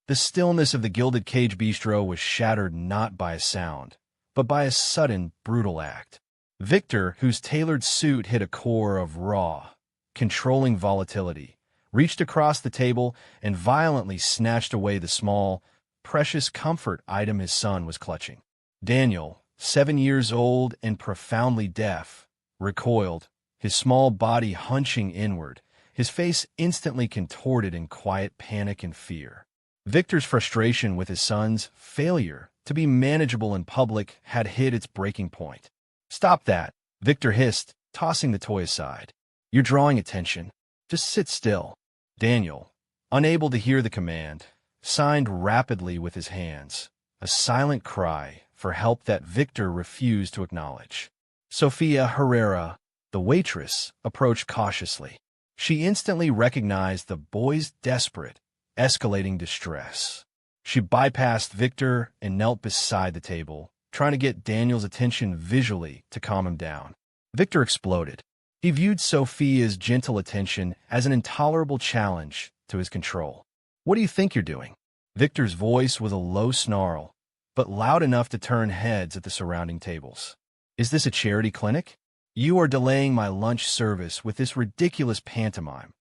The stillness of the Gilded Cage Bistro was shattered not by a sound, but by a sudden, brutal act. Victor, whose tailored suit hid a core of raw, controlling volatility, reached across the table and violently snatched away the small, precious comfort item his son was clutching. Daniel, 7 years old and profoundly deaf, recoiled, his small body hunching inward, his face instantly contorted in quiet panic and fear. Victor's frustration with his son's failure to be manageable in public had hit its breaking point. "Stop that," Victor hissed, tossing the toy aside. "You're drawing attention. Just sit still." Daniel, unable to hear the command, signed rapidly with his hands, a silent cry for help that Victor refused to acknowledge. Sofia Herrera, the waitress, approached cautiously. She instantly recognized the boy's desperate, escalating distress. She bypassed Victor and knelt beside the table, trying to get Daniel's attention visually to calm him down. Victor exploded. He viewed Sofia's gentle attention as an intolerable challenge to his control. "What do you think you're doing?" Victor's voice was a low snarl, but loud enough to turn heads at the surrounding tables. "Is this a charity clinic? You are delaying my lunch service with this ridiculous pantomime."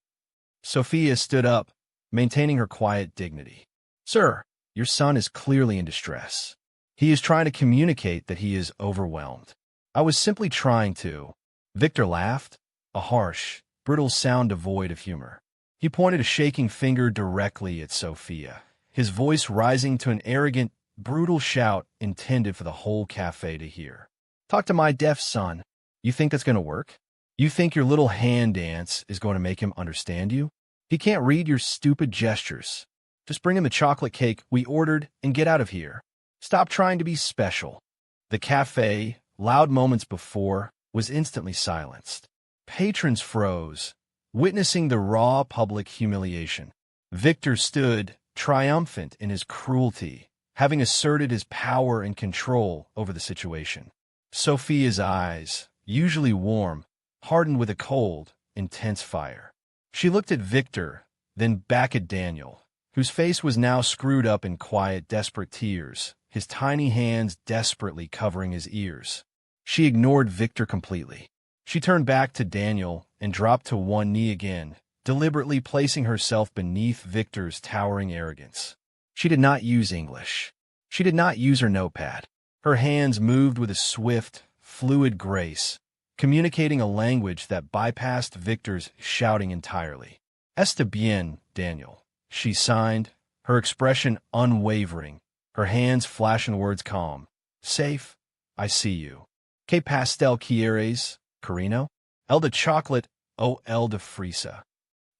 Sofia stood up, maintaining her quiet dignity. "Sir, your son is clearly in distress. He is trying to communicate that he is overwhelmed. I was simply trying to—" Victor laughed, a harsh, brittle sound devoid of humor. He pointed a shaking finger directly at Sofia, his voice rising to an arrogant, brutal shout intended for the whole cafe to hear. "Talk to my deaf son. You think that's going to work? You think your little hand dance is going to make him understand you? He can't read your stupid gestures. Just bring him the chocolate cake we ordered and get out of here. Stop trying to be special." The cafe, loud moments before, was instantly silenced. Patrons froze, witnessing the raw public humiliation. Victor stood, triumphant in his cruelty, having asserted his power and control over the situation. Sofia's eyes, usually warm, hardened with a cold, intense fire. She looked at Victor, then back at Daniel, whose face was now screwed up in quiet, desperate tears, his tiny hands desperately covering his ears. She ignored Victor completely. She turned back to Daniel and dropped to one knee again, deliberately placing herself beneath Victor's towering arrogance. She did not use English. She did not use her notepad. Her hands moved with a swift, fluid grace, communicating a language that bypassed Victor's shouting entirely. "Está bien, Daniel," she signed, her expression unwavering, her hands flashing the words calm. "Safe, I see you. Que pastel quieres, Carino? El de chocolate o el de fresa?"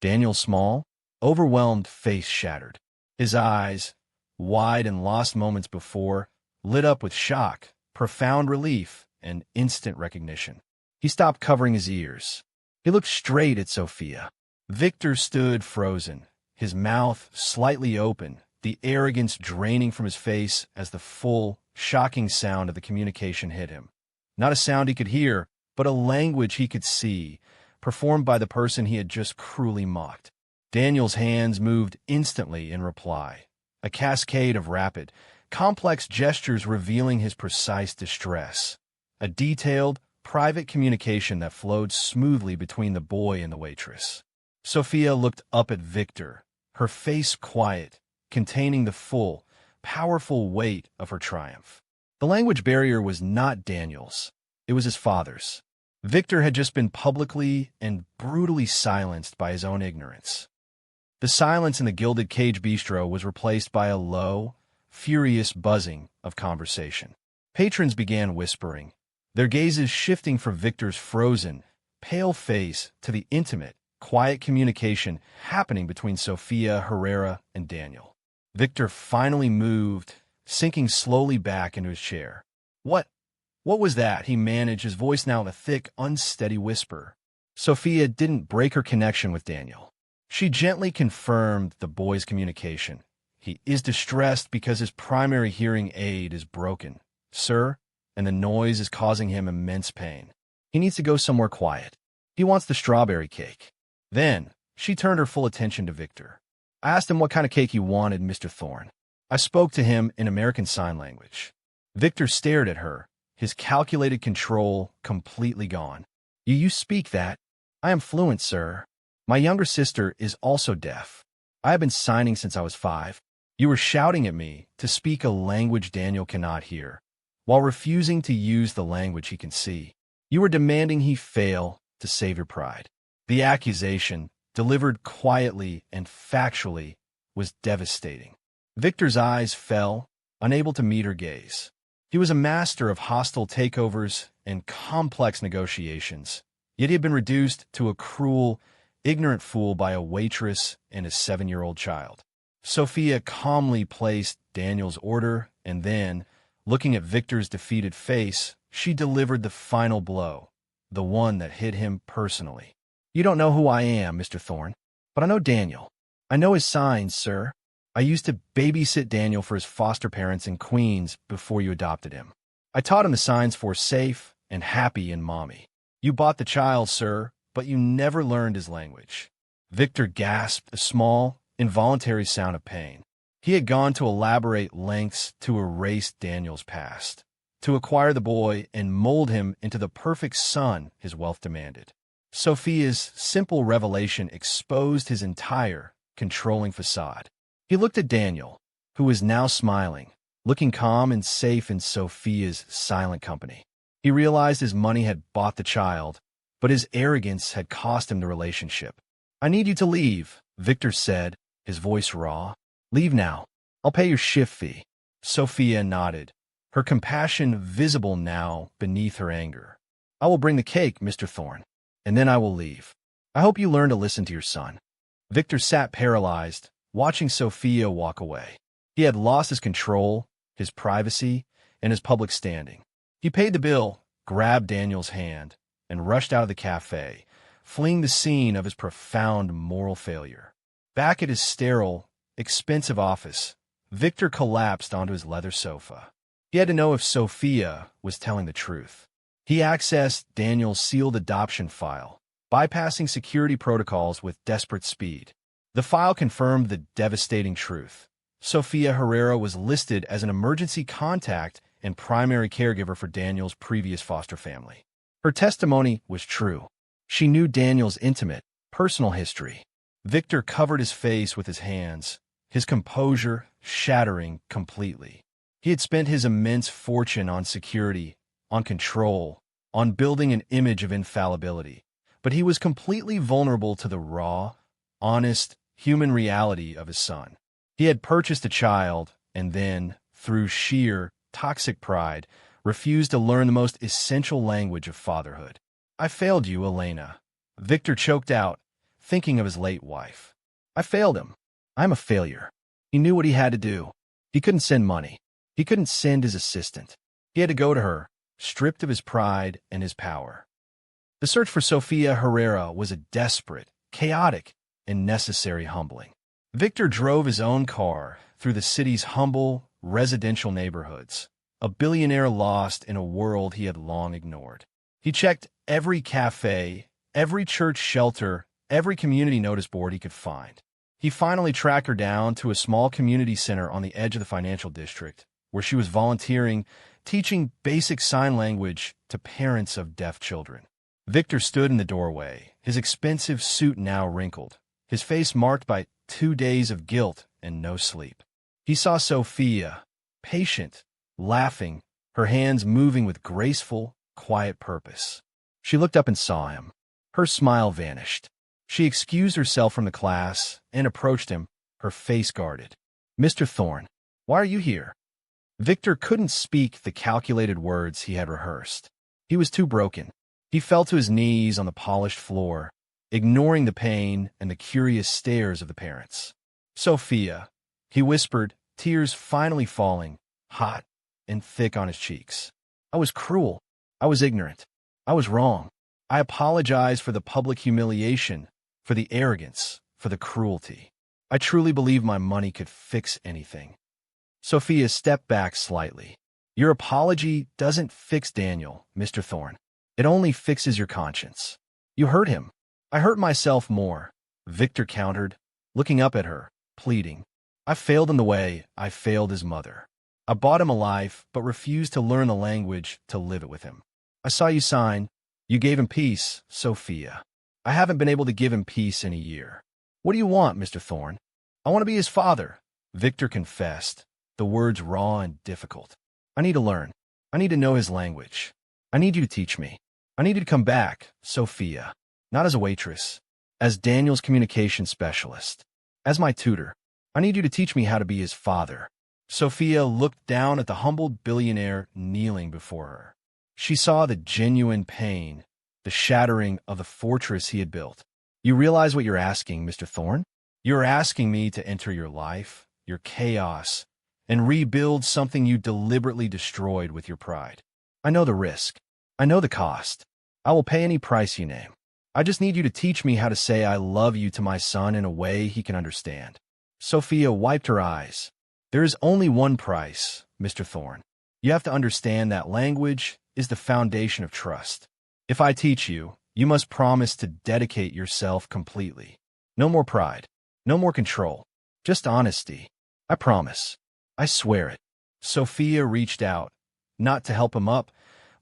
Daniel's small, overwhelmed face shattered. His eyes, wide and lost moments before, lit up with shock, profound relief, and instant recognition. He stopped covering his ears. He looked straight at Sofia. Victor stood frozen, his mouth slightly open, the arrogance draining from his face as the full, shocking sound of the communication hit him. Not a sound he could hear, but a language he could see, performed by the person he had just cruelly mocked. Daniel's hands moved instantly in reply, a cascade of rapid, complex gestures revealing his precise distress. A detailed, private communication that flowed smoothly between the boy and the waitress. Sofia looked up at Victor, her face quiet, containing the full, powerful weight of her triumph. The language barrier was not Daniel's. It was his father's. Victor had just been publicly and brutally silenced by his own ignorance. The silence in the Gilded Cage Bistro was replaced by a low, furious buzzing of conversation. Patrons began whispering, their gazes shifting from Victor's frozen, pale face to the intimate, quiet communication happening between Sofia Herrera and Daniel. Victor finally moved, sinking slowly back into his chair. What was that?" he managed, his voice now in a thick, unsteady whisper. Sofia didn't break her connection with Daniel. She gently confirmed the boy's communication. "He is distressed because his primary hearing aid is broken, sir, and the noise is causing him immense pain. He needs to go somewhere quiet. He wants the strawberry cake." Then, she turned her full attention to Victor. I asked him what kind of cake he wanted, Mr. Thorne. I spoke to him in American Sign Language. Victor stared at her, his calculated control completely gone. You speak that? I am fluent, sir. My younger sister is also deaf. I have been signing since I was 5. You were shouting at me to speak a language Daniel cannot hear, while refusing to use the language he can see. You were demanding he fail to save your pride. The accusation, delivered quietly and factually, was devastating. Victor's eyes fell, unable to meet her gaze. He was a master of hostile takeovers and complex negotiations, yet he had been reduced to a cruel, ignorant fool by a waitress and a 7-year-old child. Sofia calmly placed Daniel's order, and then, looking at Victor's defeated face, she delivered the final blow, the one that hit him personally. You don't know who I am, Mr. Thorne, but I know Daniel. I know his signs, sir. I used to babysit Daniel for his foster parents in Queens before you adopted him. I taught him the signs for safe and happy in mommy. You bought the child, sir, but you never learned his language. Victor gasped a small, involuntary sound of pain. He had gone to elaborate lengths to erase Daniel's past, to acquire the boy and mold him into the perfect son his wealth demanded. Sofia's simple revelation exposed his entire, controlling facade. He looked at Daniel, who was now smiling, looking calm and safe in Sofia's silent company. He realized his money had bought the child, but his arrogance had cost him the relationship. I need you to leave, Victor said, his voice raw. Leave now. I'll pay your shift fee. Sofia nodded, her compassion visible now beneath her anger. I will bring the cake, Mr. Thorne, and then I will leave. I hope you learn to listen to your son. Victor sat paralyzed, watching Sofia walk away. He had lost his control, his privacy, and his public standing. He paid the bill, grabbed Daniel's hand, and rushed out of the cafe, fleeing the scene of his profound moral failure. Back at his sterile, expensive office, Victor collapsed onto his leather sofa. He had to know if Sofia was telling the truth. He accessed Daniel's sealed adoption file, bypassing security protocols with desperate speed. The file confirmed the devastating truth. Sofia Herrera was listed as an emergency contact and primary caregiver for Daniel's previous foster family. Her testimony was true. She knew Daniel's intimate, personal history. Victor covered his face with his hands, his composure shattering completely. He had spent his immense fortune on security, on control, on building an image of infallibility, but he was completely vulnerable to the raw, honest, human reality of his son. He had purchased a child and then, through sheer, toxic pride, refused to learn the most essential language of fatherhood. I failed you, Elena. Victor choked out, thinking of his late wife. I failed him. I'm a failure. He knew what he had to do. He couldn't send money. He couldn't send his assistant. He had to go to her, stripped of his pride and his power. The search for Sofia Herrera was a desperate, chaotic, and necessary humbling. Victor drove his own car through the city's humble, residential neighborhoods, a billionaire lost in a world he had long ignored. He checked every cafe, every church shelter, every community notice board he could find. He finally tracked her down to a small community center on the edge of the financial district, where she was volunteering, teaching basic sign language to parents of deaf children. Victor stood in the doorway, his expensive suit now wrinkled, his face marked by 2 days of guilt and no sleep. He saw Sofia, patient, laughing, her hands moving with graceful, quiet purpose. She looked up and saw him. Her smile vanished. She excused herself from the class and approached him, her face guarded. Mr. Thorne, why are you here? Victor couldn't speak the calculated words he had rehearsed. He was too broken. He fell to his knees on the polished floor, ignoring the pain and the curious stares of the parents. Sofia, he whispered, tears finally falling, hot and thick on his cheeks. I was cruel. I was ignorant. I was wrong. I apologize for the public humiliation, for the arrogance, for the cruelty. I truly believe my money could fix anything. Sofia stepped back slightly. Your apology doesn't fix Daniel, Mr. Thorne. It only fixes your conscience. You hurt him. I hurt myself more, Victor countered, looking up at her, pleading. I failed in the way I failed his mother. I bought him a life, but refused to learn the language to live it with him. I saw you sign. You gave him peace, Sofia. I haven't been able to give him peace in a year. What do you want, Mr. Thorne? I want to be his father, Victor confessed, the words raw and difficult. I need to learn. I need to know his language. I need you to teach me. I need you to come back, Sofia. Not as a waitress, as Daniel's communication specialist, as my tutor. I need you to teach me how to be his father. Sofia looked down at the humbled billionaire kneeling before her. She saw the genuine pain, the shattering of the fortress he had built. You realize what you're asking, Mr. Thorne? You're asking me to enter your life, your chaos, and rebuild something you deliberately destroyed with your pride. I know the risk. I know the cost. I will pay any price you name. I just need you to teach me how to say I love you to my son in a way he can understand. Sofia wiped her eyes. There is only one price, Mr. Thorne. You have to understand that language is the foundation of trust. If I teach you, you must promise to dedicate yourself completely. No more pride. No more control. Just honesty. I promise. I swear it. Sofia reached out, not to help him up,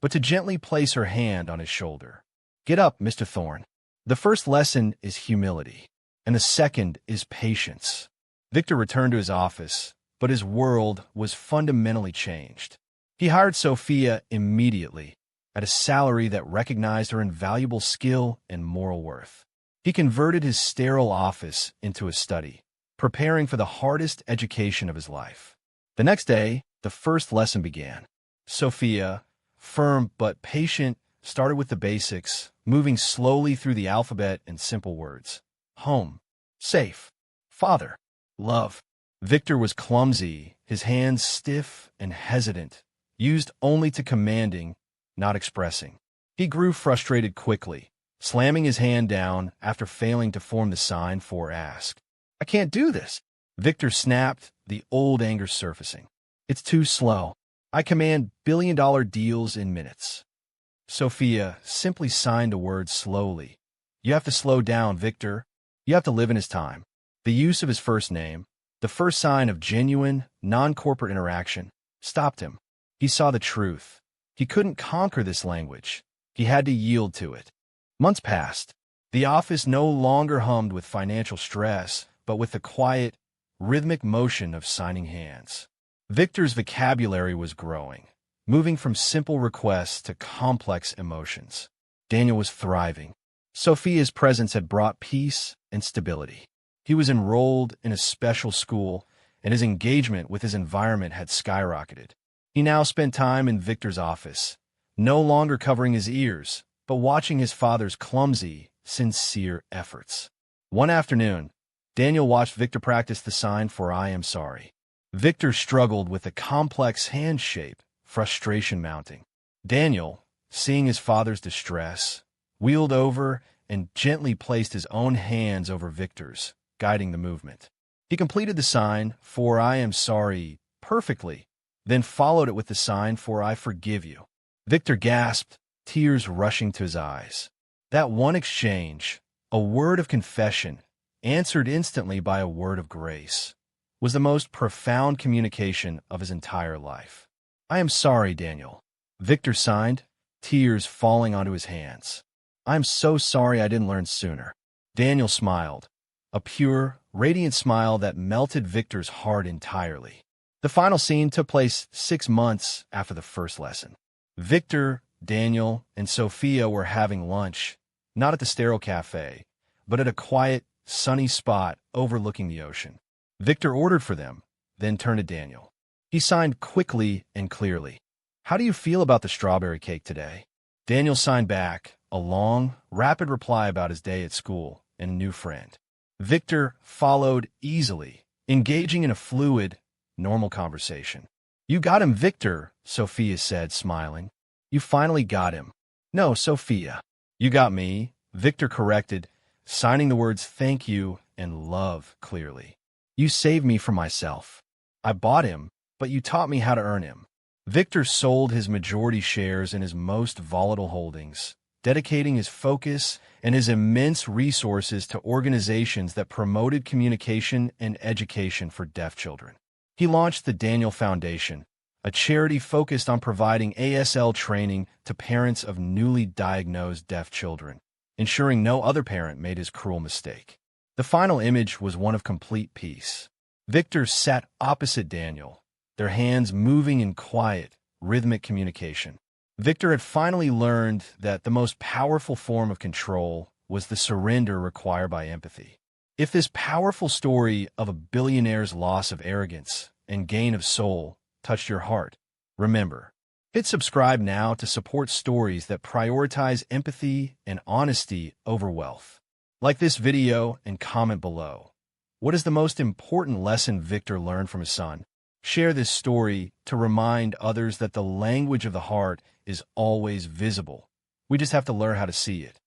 but to gently place her hand on his shoulder. Get up, Mr. Thorne. The first lesson is humility, and the second is patience. Victor returned to his office, but his world was fundamentally changed. He hired Sofia immediately, at a salary that recognized her invaluable skill and moral worth. He converted his sterile office into a study, preparing for the hardest education of his life. The next day, the first lesson began. Sofia, firm but patient, started with the basics, moving slowly through the alphabet in simple words. Home, safe, father, love. Victor was clumsy, his hands stiff and hesitant, used only to commanding, not expressing. He grew frustrated quickly, slamming his hand down after failing to form the sign for ask. I can't do this. Victor snapped, the old anger surfacing. It's too slow. I command billion-dollar deals in minutes. Sofia simply signed a word slowly. You have to slow down, Victor. You have to live in his time. The use of his first name, the first sign of genuine, non-corporate interaction, stopped him. He saw the truth. He couldn't conquer this language. He had to yield to it. Months passed. The office no longer hummed with financial stress, but with the quiet, rhythmic motion of signing hands. Victor's vocabulary was growing, moving from simple requests to complex emotions. Daniel was thriving. Sofia's presence had brought peace and stability. He was enrolled in a special school, and his engagement with his environment had skyrocketed. He now spent time in Victor's office, no longer covering his ears, but watching his father's clumsy, sincere efforts. One afternoon, Daniel watched Victor practice the sign for I am sorry. Victor struggled with a complex hand shape, frustration mounting. Daniel, seeing his father's distress, wheeled over and gently placed his own hands over Victor's, guiding the movement. He completed the sign for I am sorry perfectly, then followed it with the sign for I forgive you. Victor gasped, tears rushing to his eyes. That one exchange, a word of confession, answered instantly by a word of grace, was the most profound communication of his entire life. I am sorry, Daniel. Victor signed, tears falling onto his hands. I'm so sorry I didn't learn sooner. Daniel smiled, a pure, radiant smile that melted Victor's heart entirely. The final scene took place 6 months after the first lesson. Victor, Daniel, and Sofia were having lunch, not at the sterile cafe, but at a quiet, sunny spot overlooking the ocean. Victor ordered for them, then turned to Daniel. He signed quickly and clearly. How do you feel about the strawberry cake today? Daniel signed back, a long, rapid reply about his day at school and a new friend. Victor followed easily, engaging in a fluid, normal conversation. You got him, Victor, Sofia said, smiling. You finally got him. No, Sofia. You got me, Victor corrected, signing the words thank you and love clearly. You saved me from myself. I bought him, but you taught me how to earn him. Victor sold his majority shares in his most volatile holdings, dedicating his focus and his immense resources to organizations that promoted communication and education for deaf children. He launched the Daniel Foundation, a charity focused on providing ASL training to parents of newly diagnosed deaf children, ensuring no other parent made his cruel mistake. The final image was one of complete peace. Victor sat opposite Daniel, their hands moving in quiet, rhythmic communication. Victor had finally learned that the most powerful form of control was the surrender required by empathy. If this powerful story of a billionaire's loss of arrogance and gain of soul touched your heart, remember, hit subscribe now to support stories that prioritize empathy and honesty over wealth. Like this video and comment below. What is the most important lesson Victor learned from his son? Share this story to remind others that the language of the heart is always visible. We just have to learn how to see it.